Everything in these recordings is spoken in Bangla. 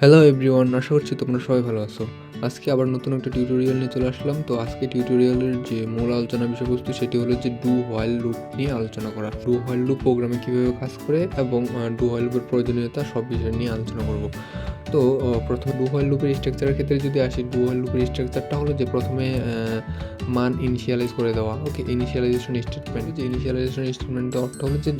হ্যালো এভরিওয়ান, আশা করছি তোমরা সবাই ভালো আছো। আজকে আবার নতুন একটা টিউটোরিয়াল নিয়ে চলে আসলাম। তো আজকে টিউটোরিয়ালের যে মূল আলোচনা বিষয়বস্তু সেটি হলো যে ডু হোয়াইল লুপ নিয়ে আলোচনা করা। ডু হোয়াইল লুপ প্রোগ্রামে কীভাবে কাজ করে এবং ডু হোয়াইল লুপের প্রয়োজনীয়তা সব বিষয় নিয়ে আলোচনা করব। তো প্রথমে ডু হোয়াইল লুপের স্ট্রাকচারের ক্ষেত্রে যদি আসি, ডু হোয়াইল লুপের স্ট্রাকচারটা হলো যে প্রথমে মান ইনিশিয়ালাইজ করে দেওয়া। ওকে, ইনিশিয়ালাইজেশন স্টেটমেন্ট। যে ইনিশিয়ালাইজেশন স্টেটমেন্টের অর্থ হলো যে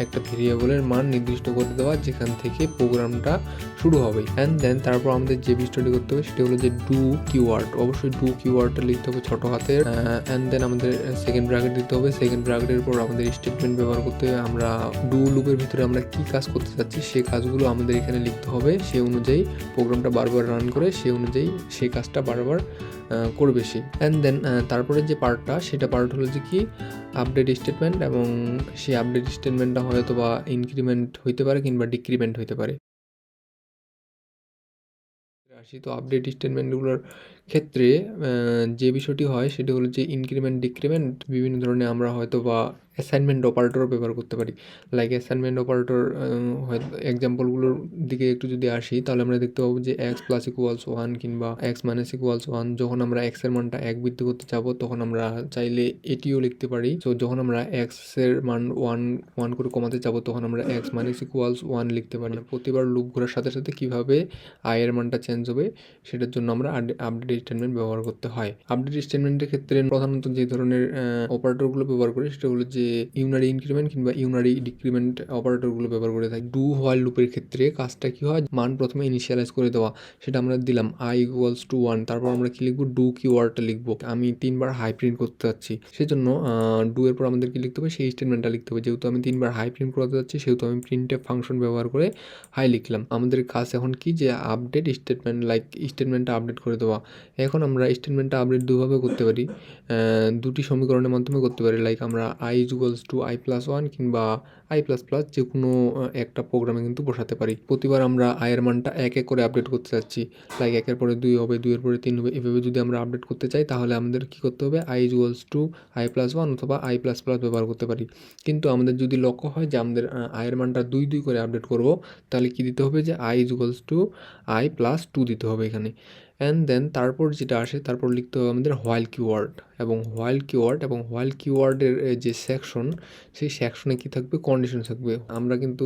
একটা ভেরিয়েবলের মান নির্দিষ্ট করে দেওয়া যেখান থেকে প্রোগ্রামটা শুরু হবে। অ্যান্ড দেন তারপর আমাদের যে বিষয়টি করতে হবে সেটা হলো যে ডু কিওয়ার্ড। অবশ্যই ডু কিওয়ার্ডটা লিখতে হবে ছোট হাতের। অ্যান্ড দেন আমাদের সেকেন্ড ব্র্যাকেট দিতে হবে। সেকেন্ড ব্র্যাকেটের পর আমাদের স্টেটমেন্ট ব্যবহার করতে হবে। আমরা ডু লুপের ভিতরে আমরা কি কাজ করতে চাচ্ছি সেই কাজগুলো আমাদের এখানে লিখতে হবে। সেই অনুযায়ী প্রোগ্রামটা বারবার রান করে সেই অনুযায়ী সেই কাজটা বারবার করবে সে। অ্যান্ড দেন তারপরে যে পার্টটা সেটা পার্ট হলো যে কি আপডেট স্টেটমেন্ট, এবং সেই আপডেট স্টেটমেন্টটা হয়তো বা ইনক্রিমেন্ট হইতে পারে কিংবা ডিক্রিমেন্ট হইতে পারে। আসি তো আপডেট স্টেটমেন্টগুলোর ক্ষেত্রে যে বিষয়টি হয় সেটি হলো যে ইনক্রিমেন্ট ডিক্রিমেন্ট বিভিন্ন ধরনের আমরা হয়তো বা অ্যাসাইনমেন্ট অপারেটরও ব্যবহার করতে পারি। লাইক অ্যাসাইনমেন্ট অপারেটর হয়তো এক্সাম্পলগুলোর দিকে একটু যদি আসি তাহলে আমরা দেখতে পাবো যে এক্স প্লাস ইকুয়ালস 1 কিংবা এক্স মাইনাস ইকুয়ালস 1। যখন আমরা এক্স এর মানটা 1 বৃদ্ধি করতে যাবো তখন আমরা চাইলে এটিও লিখতে পারি। তো যখন আমরা এক্স এর মান 1 করে কমাতে যাবো তখন আমরা এক্স মাইনাস ইকুয়ালস 1 লিখতে পারি। প্রতিবার লুপ ঘোরার সাথে সাথে কিভাবে আই এর মানটা চেঞ্জ হবে সেটার জন্য আমরা আপডেট স্টেটমেন্ট ব্যবহার করতে হয়। আপডেট স্টেটমেন্টের ক্ষেত্রে প্রধানত যে ধরনের অপারেটরগুলো ব্যবহার করি সেটা হলো যে ইউনারি ইনক্রিমেন্ট কিংবা ইউনারি ডিক্রিমেন্ট অপারেটরগুলো ব্যবহার করে থাকি। ডু হোয়াইল লুপের ক্ষেত্রে কাজটা কি হয়, মান প্রথমে ইনিশিয়ালাইজ করে দেওয়া, সেটা আমরা দিলাম আই ইকুয়ালস টু 1। তারপর আমরা কি লিখবো, ডু কিওয়ার্ডটা লিখবো। আমি 3বার হাই প্রিন্ট করতে চাচ্ছি, সেজন্য ডু এর পর আমাদের কি লিখতে হবে, সেই স্টেটমেন্টটা লিখতে হবে। যেহেতু আমি 3বার হাই প্রিন্ট করতে যাচ্ছি সেহেতু আমি প্রিন্টএফ ফাংশন ব্যবহার করে হাই লিখলাম। আমাদের কাজ এখন কি, যে আপডেট স্টেটমেন্ট, লাইক স্টেটমেন্টটা আপডেট করে দেওয়া। এখন আমরা স্টেটমেন্টটা আপডেট দুভাবে করতে পারি, দুটি সমীকরণের মাধ্যমে করতে পারি। লাইক আমরা I equals to I plus 1 কিংবা আই প্লাস প্লাস যে কোনো একটা প্রোগ্রামে কিন্তু বসাতে পারি। প্রতিবার আমরা আয়ের মানটা এক এক করে আপডেট করতে চাচ্ছি, লাইক 1-এর পরে 2 হবে, 2-এর পরে 3 হবে। এভাবে যদি আমরা আপডেট করতে চাই তাহলে আমাদের কি করতে হবে, I equals to I plus 1 অথবা আই প্লাস প্লাস ব্যবহার করতে পারি। কিন্তু আমাদের যদি লক্ষ্য হয় যে আমাদের আয়ের মানটা 2 করে আপডেট করব, তাহলে কি দিতে হবে, যে I equals to I plus 2 দিতে হবে এখানে। অ্যান্ড দেন তারপর যেটা আসে, তারপর লিখতে হবে আমাদের হোয়াইল কিওয়ার্ড। এবং হোয়াইল কিওয়ার্ডের যে সেকশন, সেই সেকশনে কি থাকবে, কন্ডিশন থাকবে। আমরা কিন্তু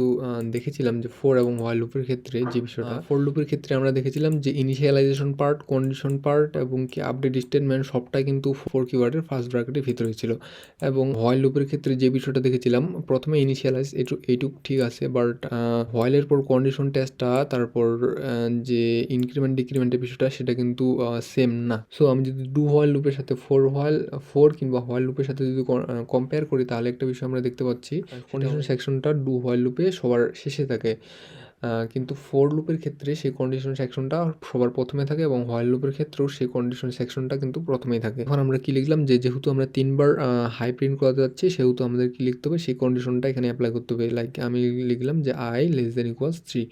দেখেছিলাম যে ফর এবং হোয়াইল লুপের ক্ষেত্রে যে বিষয়টা, ফর লুপের ক্ষেত্রে আমরা দেখেছিলাম যে ইনিশিয়ালাইজেশন পার্ট, কন্ডিশন পার্ট এবং কি আপডেট স্টেটমেন্ট সবটাই কিন্তু ফর কিওয়ার্ডের ফার্স্ট ব্র্যাকেটের ভিতরে ছিল। এবং হোয়াইল লুপের ক্ষেত্রে যে বিষয়টা দেখেছিলাম, প্রথমে ইনিশিয়ালাইজ এইটুক ঠিক আছে, বাট হোয়াইলের পর কন্ডিশন টেস্টটা, তারপর যে ইনক্রিমেন্ট ডিক্রিমেন্টের বিষয়টা সেটা কিন্তু সেম না। সো আমি যদি ডু হোয়াইল লুপের সাথে ফর কিংবা হোয়াইল লুপের সাথে যদি কম্পেয়ার করি তাহলে একটা বিষয় আমরা দেখতে পাচ্ছি, কন্ডিশন সেকশনটা ডু হোয়াইল লুপে সবার শেষে থাকে, কিন্তু ফর লুপের ক্ষেত্রে সেই কন্ডিশন সেকশনটা সবার প্রথমে থাকে এবং হোয়াইল লুপের ক্ষেত্রেও সেই কন্ডিশন সেকশনটা কিন্তু প্রথমেই থাকে। এখন আমরা কি লিখলাম, যে যেহেতু আমরা 3বার হাই প্রিন্ট করাতে যাচ্ছি সেহেতু আমাদের কি লিখতে হবে, সেই কন্ডিশনটা এখানে অ্যাপ্লাই করতে হবে। লাইক আমি লিখলাম যে I less than equals 3।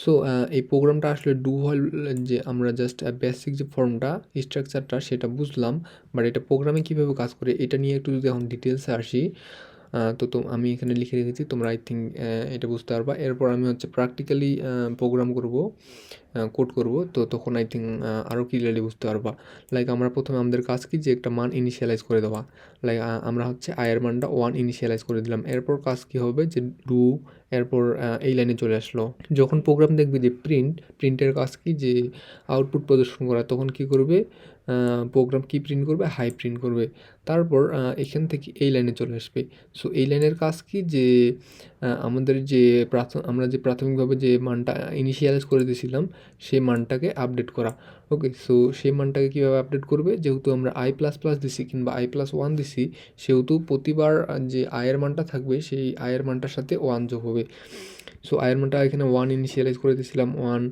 So এই প্রোগ্রামটা আসলে ডু হোয়াইল, যে আমরা জাস্ট বেসিক যে ফর্মটা স্ট্রাকচারটা সেটা বুঝলাম, বাট এটা প্রোগ্রামে কীভাবে কাজ করে এটা নিয়ে একটু যদি এখন ডিটেলসে আসি, তো আমি এখানে লিখে রেখেছি, তোমরা আই থিঙ্ক এটা বুঝতে পারবা। এরপর আমি হচ্ছে প্র্যাকটিক্যালি প্রোগ্রাম করব, কোড করব, তো তখন আই থিঙ্ক আরও ক্লিয়ারলি বুঝতে পারবা। লাইক আমরা প্রথমে আমাদের কাজ কি, যে একটা মান ইনিশিয়ালাইজ করে দেওয়া। লাইক আমরা হচ্ছে আয়ের মানটা 1 ইনিশিয়ালাইজ করে দিলাম। এরপর কাজ কি হবে, যে ডু, এরপর এই লাইনে চলে আসলো। যখন প্রোগ্রাম দেখবে যে প্রিন্টের কাজ কি, যে আউটপুট প্রদর্শন করা, তখন কি করবে, প্রোগ্রাম কি প্রিন্ট করবে, হাই প্রিন্ট করবে। তারপর এখান থেকে এই লাইনে চলে আসবে। সো এই লাইনের কাজ কি, যে আমাদের যে আমরা যে প্রাথমিকভাবে যে মানটা ইনিশিয়ালাইজ করে দিয়েছিলাম সেই মানটাকে আপডেট করা। ওকে, সো সেই মানটাকে কীভাবে আপডেট করবে, যেহেতু আমরা আই প্লাস প্লাস দিছি কিংবা আই প্লাস 1 দিছি, সেহেতু প্রতিবার যে আয়ের মানটা থাকবে সেই আয়ের মানটার সাথে 1 যোগ হবে। সো আয়ের মানটা এখানে 1 ইনিশিয়ালাইজ করে দিয়েছিলাম 1,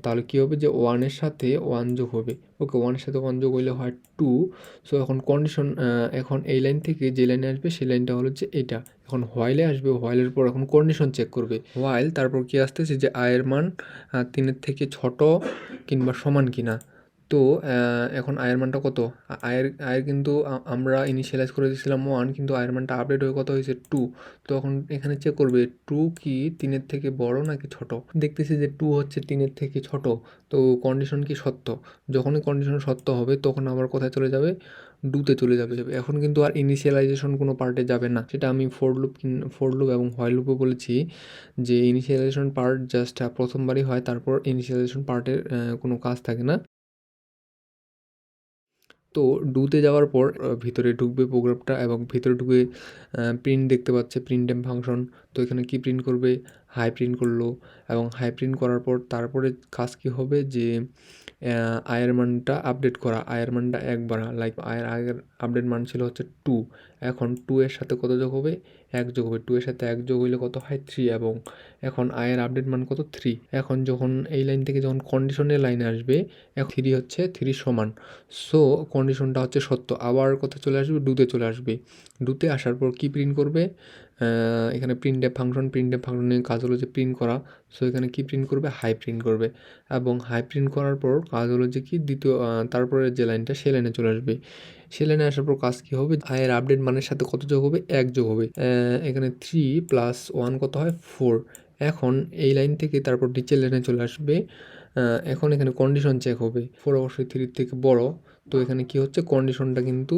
তাহলে কী হবে, যে 1-এর সাথে 1 যোগ হবে। ওকে, 1-এর সাথে 1 যোগ হইলে হয় 2। সো এখন কন্ডিশন, এখন এই লাইন থেকে যে লাইনে আসবে সেই লাইনটা হলো যে এইটা। এখন হোয়াইলে আসবে, হোয়াইলের পর এখন কন্ডিশন চেক করবে হোয়াইল, তারপর কি আসতেছে, যে আয়ের মান 3-এর থেকে ছোট কিংবা সমান কিনা। তো এখন আয়ের মানটা কত? আয়ের কিন্তু আমরা ইনিশিয়ালাইজ করে দিয়েছিলাম 1, কিন্তু আয়ের মানটা আপডেট হয়ে কত হয়েছে 2। তো এখন এখানে চেক করবে 2 কি 3-এর থেকে বড় নাকি ছোট। দেখতেছি যে 2 হচ্ছে 3-এর থেকে ছোট, তো কন্ডিশন কি সত্য। যখনই কন্ডিশন সত্য হবে তখন আবার কোথায় চলে যাবে, ডুতে চলে যাবে। এখন কিন্তু আর ইনিশিয়ালাইজেশন কোনো পার্টে যাবে না, সেটা আমি ফোর লুপ এবং হোয়াইল লুপে বলেছি যে ইনিশিয়ালাইজেশন পার্ট জাস্ট প্রথমবারই হয়, তারপর ইনিশিয়ালাইজেশন পার্টের কোনো কাজ থাকে না। তো ডুতে যাওয়ার পর ভিতরে ঢুকবে প্রোগ্রামটা, এবং ভিতরে ঢুকে প্রিন্ট দেখতে পাচ্ছে, প্রিন্ট এম ফাংশন। তো এখানে কি প্রিন্ট করবে, হাই প্রিন্ট করলো, এবং হাই প্রিন্ট করার পর তারপরে কাজ কি হবে যে আয়ের মানটা আপডেট করা, আয়ের মানটা 1 বাড়া। লাইক আয়ের আগের আপডেট মান ছিল হচ্ছে 2, এখন 2 এর সাথে কত যোগ হবে, 1 যোগ হবে। 2 এর সাথে 1 যোগ হইলে কত হয় 3, এবং এখন আয়ের আপডেট মান কত 3। এখন যখন এই লাইন থেকে যখন কন্ডিশনের লাইনে আসবে, এখন 3 হচ্ছে 3 সমান, সো কন্ডিশনটা হচ্ছে সত্য। আবার কোথায় চলে আসবে, ডুতে চলে আসবে। ডুতে আসার পর কি প্রিন্ট করবে, এখানে প্রিন্ট এফ ফাংশনের কাজ হলো যে প্রিন্ট করা। সো এখানে কি প্রিন্ট করবে, হাই প্রিন্ট করবে, এবং হাই প্রিন্ট করার পর কাজ হলো যে কি দ্বিতীয় তারপরে যে লাইনটা সে লাইনে চলে আসবে। সে লাইনে আসার পর কাজ কী হবে, আয়ের আপডেট মানের সাথে কত যোগ হবে, 1 যোগ হবে। এখানে 3 + 1 কত হয় 4। এখন এই লাইন থেকে তারপর নিচের লাইনে চলে আসবে। এখন এখানে কন্ডিশন চেক হবে, 4 অবশ্যই 3 থেকে বড়। তো এখানে কি হচ্ছে, কন্ডিশনটা কিন্তু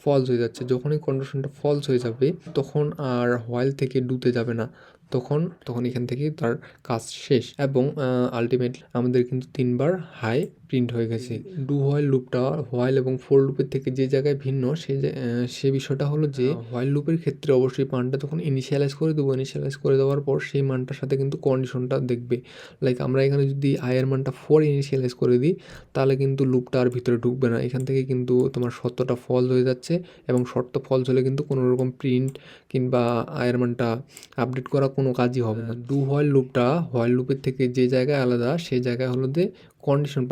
ফলস হয়ে যাচ্ছে। যখনই কন্ডিশনটা ফলস হয়ে যাবে তখন আর হোয়াইল থেকে ডুতে যাবে না, তখন এখান থেকেই তার কাজ শেষ। এবং আলটিমেটলি আমাদের কিন্তু 3বার হাই প্রিন্ট হয়ে গেছে। ডু হোয়াইল লুপটা হোয়াইল এবং ফোর লুপের থেকে যে জায়গায় ভিন্ন, সে বিষয়টা হলো যে হোয়াইল লুপের ক্ষেত্রে অবশ্যই মানটা তখন ইনিশিয়ালাইজ করে দেবো, ইনিশিয়ালাইজ করে দেওয়ার পর সেই মানটার সাথে কিন্তু কন্ডিশনটা দেখবে। লাইক আমরা এখানে যদি আয়ের মানটা 4 ইনিশিয়ালাইজ করে দিই, তাহলে কিন্তু লুপটা আর ভিতরে ঢুকবে না। এখান থেকে কিন্তু তোমার সত্যটা ফলস হয়ে যাচ্ছে, এবং শর্ত ফলস হলে কিন্তু কোনো রকম প্রিন্ট কিংবা আয়ের মানটা আপডেট করা কোনো কাজই হবে না। ডু হোয়াইল লুপটা হোয়াইল লুপের থেকে যে জায়গায় আলাদা, সেই জায়গায় হলো যে কন্ডিশন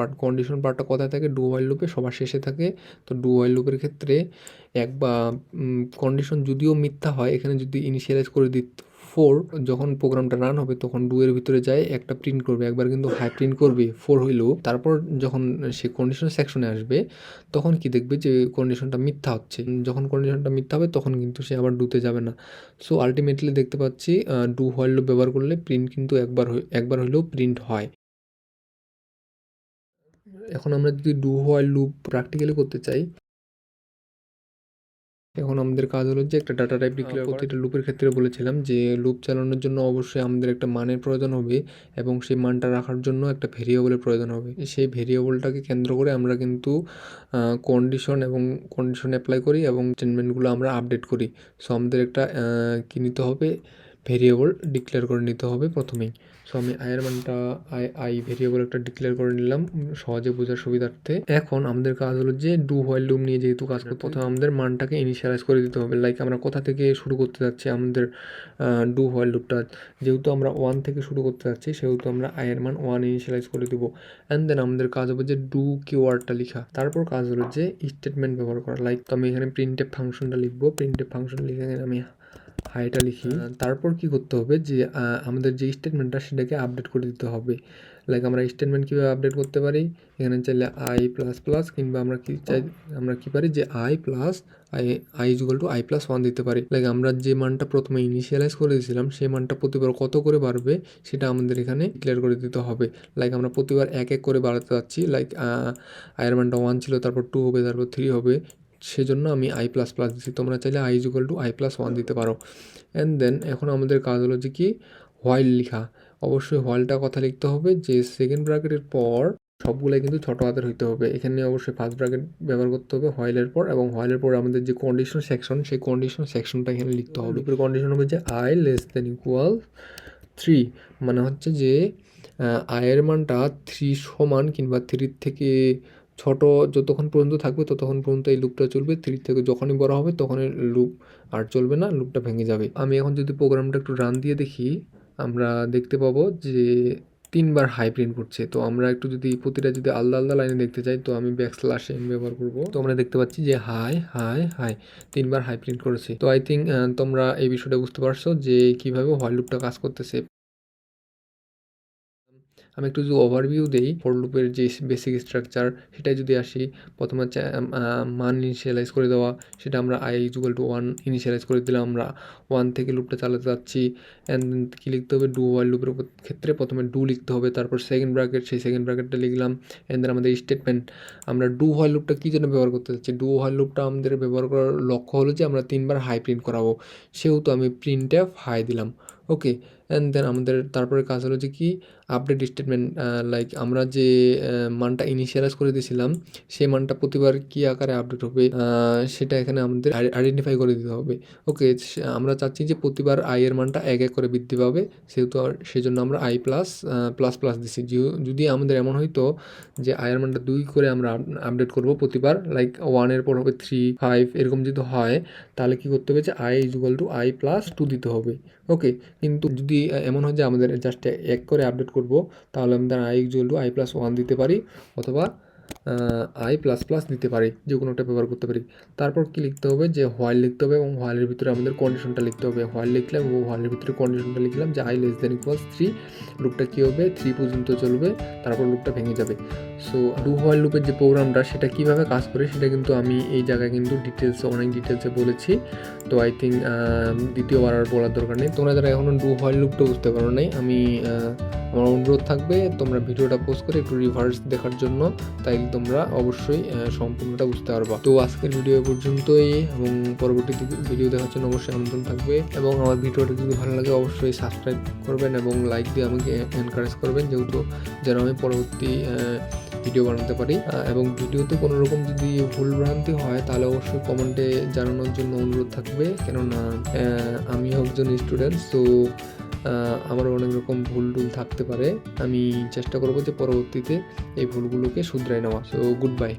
পার্টটা কোথায় থাকে, ডু হোয়াইল লুপে সবার শেষে থাকে। তো ডু হোয়াইল লুপের ক্ষেত্রে কন্ডিশন যদিও মিথ্যা হয়, এখানে যদি ইনিশিয়ালাইজ করে দিই 4, যখন প্রোগ্রামটা রান হবে তখন ডু এর ভিতরে যায় একটা প্রিন্ট করবে, একবার কিন্তু হাই প্রিন্ট করবে 4 হইলেও। তারপর যখন সে কন্ডিশন সেকশনে আসবে তখন কি দেখবে যে কন্ডিশনটা মিথ্যা হচ্ছে। যখন কন্ডিশনটা মিথ্যা হবে তখন কিন্তু সে আবার ডুতে যাবে না। সো আলটিমেটলি দেখতে পাচ্ছি ডু হোয়াইল লুপ ব্যবহার করলে প্রিন্ট কিন্তু একবার হইলেও প্রিন্ট হয়। এখন আমরা যদি ডু হোয়াইল লুপ প্র্যাকটিক্যালি করতে চাই, এখন আমাদের কাজ হলো যে একটা ডাটা টাইপ ডিক্লেয়ার করা। প্রতিটা লুপের ক্ষেত্রে বলেছিলাম যে লুপ চালানোর জন্য অবশ্যই আমাদের একটা মানের প্রয়োজন হবে, এবং সেই মানটা রাখার জন্য একটা ভেরিয়েবলের প্রয়োজন হবে। সেই ভেরিয়েবলটাকে কেন্দ্র করে আমরা কিন্তু কন্ডিশন অ্যাপ্লাই করি, এবং স্টেটমেন্টগুলো আমরা আপডেট করি। সো আমাদের একটা কী নিতে হবে, ভেরিয়েবল ডিক্লেয়ার করে নিতে হবে প্রথমেই। সো আমি আয়ের মানটা আই ভেরিয়েবল একটা ডিক্লেয়ার করে নিলাম সহজে বোঝার সুবিধার্থে। এখন আমাদের কাজ হলো যে ডু হোয়াইল লুপ নিয়ে যেহেতু কাজ করতে, প্রথমে আমাদের মানটাকে ইনিশিয়ালাইজ করে দিতে হবে। লাইক আমরা কোথা থেকে শুরু করতে যাচ্ছি, আমাদের ডু হোয়াইল লুপটা যেহেতু আমরা 1 থেকে শুরু করতে যাচ্ছি, সেহেতু আমরা আয়ের মান 1 ইনিশিয়ালাইজ করে দেবো। অ্যান্ড দেন আমাদের কাজ হবে যে ডু কিওয়ার্ডটা লেখা, তারপর কাজ হলো যে স্টেটমেন্ট ব্যবহার করা। লাইক তো আমি এখানে প্রিন্টএফ ফাংশনটা লিখবো, প্রিন্টএফ ফাংশন লিখে আমি হাইটা লিখি। তারপর কি করতে হবে যে আমাদের যে স্টেটমেন্টটা সেটাকে আপডেট করে দিতে হবে। লাইক আমরা স্টেটমেন্ট কীভাবে আপডেট করতে পারি, এখানে চাইলে আই প্লাস প্লাস, কিংবা আমরা কি পারি যে আই ইকুয়াল টু i+1 দিতে পারি। লাইক আমরা যে মানটা প্রথমে ইনিশিয়ালাইজ করে দিয়েছিলাম সেই মানটা প্রতিবার কত করে বাড়বে সেটা আমাদের এখানে ক্লিয়ার করে দিতে হবে। লাইক আমরা প্রতিবার 1 1 করে বাড়াতে যাচ্ছি। লাইক আয়ের মানটা 1 ছিল, তারপর 2 হবে, তারপর 3 হবে, সেজন্য আমি i++ দিচ্ছি। তোমরা চাইলে i=i+1 দিতে পারো। অ্যান্ড দেন এখন আমাদের কাজ হলো যে কি, হোয়াইল লিখা। অবশ্যই হোয়াইলটা কথা লিখতে হবে যে সেকেন্ড ব্র্যাকেটের পর সবগুলাই কিন্তু ছোটো হাতের হইতে হবে। এখানে অবশ্যই ফার্স্ট ব্র্যাকেট ব্যবহার করতে হবে হোয়াইলের পর, এবং হোয়াইলের পর আমাদের যে কন্ডিশন সেকশন, সেই কন্ডিশন সেকশনটা এখানে লিখতে হবে। লুপের কন্ডিশন হবে যে i<3, মানে হচ্ছে যে আয়ের মানটা 3 সমান কিংবা 3 থেকে ছোট যতক্ষণ পর্যন্ত থাকবে ততক্ষণ পর্যন্ত এই লুপটা চলবে। 3 থেকে যখনই বড় হবে তখনই লুপ আর চলবে না, লুপটা ভেঙে যাবে। আমি এখন যদি প্রোগ্রামটা একটু রান দিয়ে দেখি, আমরা দেখতে পাবো যে 3বার হাই প্রিন্ট করছে। তো আমরা একটু যদি প্রতিটা যদি আলাদা আলাদা লাইনে দেখতে চাই, তো আমি \n ব্যবহার করব। তো আমরা দেখতে পাচ্ছি যে হাই হাই হাই 3বার হাই প্রিন্ট করেছে। তো আই থিঙ্ক তোমরা এই বিষয়টা বুঝতে পারছো যে কিভাবে হোয়াইল লুপটা কাজ করতেছে। আমি একটু যদি ওভারভিউ দেই ফর লুপের যে বেসিক স্ট্রাকচার সেটাই যদি আসি, প্রথমে হচ্ছে মান ইনিশিয়ালাইজ করে দেওয়া, সেটা আমরা i = 1 ইনিশিয়ালাইজ করে দিলাম, আমরা 1 থেকে লুপটা চালাতে যাচ্ছি। অ্যান্ড দেন কী লিখতে হবে, ডু হোয়াইল লুপের ক্ষেত্রে প্রথমে ডু লিখতে হবে, তারপর সেকেন্ড ব্র্যাকেট, সেই সেকেন্ড ব্র্যাকেটটা লিখলাম। অ্যান্ড দেন আমাদের স্টেটমেন্ট, আমরা ডু হোয়াইল লুপটা কী জন্য ব্যবহার করতে চাচ্ছি, ডু হোয়াইল লুপটা আমাদের ব্যবহার করার লক্ষ্য হলো যে আমরা 3বার হাই প্রিন্ট করাবো, সেহেতু আমি printf হাই দিলাম। ওকে, অ্যান্ড দেন আমাদের তারপরে কাজ হলো যে কি, আপডেট স্টেটমেন্ট, লাইক আমরা যে মানটা ইনিশিয়ালাইজ করে দিয়েছিলাম সেই মানটা প্রতিবার কী আকারে আপডেট হবে সেটা এখানে আমাদের আইডেন্টিফাই করে দিতে হবে। ওকে, আমরা চাচ্ছি যে প্রতিবার i এর মানটা 1 করে বৃদ্ধি পাবে, সেহেতু সেজন্য আমরা i প্লাস দিচ্ছি। যদি আমাদের এমন হইতো যে i এর মানটা 2 করে আমরা আপডেট করব প্রতিবার, লাইক 1 এর পর হবে 3, 5 এরকম যদি হয়, তাহলে কী করতে হবে যে i = i+2 দিতে হবে। ওকে, কিন্তু যদি এমন হয় যে আমাদের জাস্ট 1 করে আপডেট করব, তাহলে আমাদের i = i+1 দিতে পারি, অথবা i++ দিতে পারি, যে কোনো একটা ব্যবহার করতে পারি। তারপর কি লিখতে হবে, যে হোয়াইল লিখতে হবে, এবং হোয়াইলের ভিতরে আমাদের কন্ডিশনটা লিখতে হবে। হোয়াইল লিখলাম এবং হোয়াইলের ভিতরে কন্ডিশনটা লিখলাম যে i <= 3, লুপটা কী হবে, 3 পর্যন্ত চলবে, তারপর লুপটা ভেঙে যাবে। সো ডু হোয়াইল লুপের যে প্রোগ্রামটা সেটা কীভাবে কাজ করে সেটা কিন্তু আমি এই জায়গায় কিন্তু অনেক ডিটেলসে বলেছি। তো আই থিঙ্ক দ্বিতীয়বার আর বলার দরকার নেই। তোমরা যারা এখনও ডু হোয়াইল লুপটা বুঝতে পারো নাই, আমার অনুরোধ থাকবে তোমরা ভিডিওটা পোস্ট করে একটু রিভার্স দেখার জন্য, তাই তোমরা অবশ্যই সম্পূর্ণটা বুঝতে পারবা। তো আজকের ভিডিও পর্যন্তই, এবং পরবর্তী ভিডিও দেখার জন্য অবশ্যই আমন্ত্রণ থাকবে। এবং আমার ভিডিওটা যদি ভালো লাগে অবশ্যই সাবস্ক্রাইব করবেন এবং লাইক দিয়ে আমাকে এনকারেজ করবেন, যেহেতু যেন আমি পরবর্তী ভিডিও বানাতে পারি। এবং ভিডিওতে কোনো রকম যদি ভুলভ্রান্তি হয় তাহলে অবশ্যই কমেন্টে জানানোর জন্য অনুরোধ থাকবে, কেননা আমিও একজন স্টুডেন্ট, সো আমারও অনেক রকম ভুল থাকতে পারে। আমি চেষ্টা করব যে পরবর্তীতে এই ভুলগুলোকে শুধরাই নেওয়া। So good bye.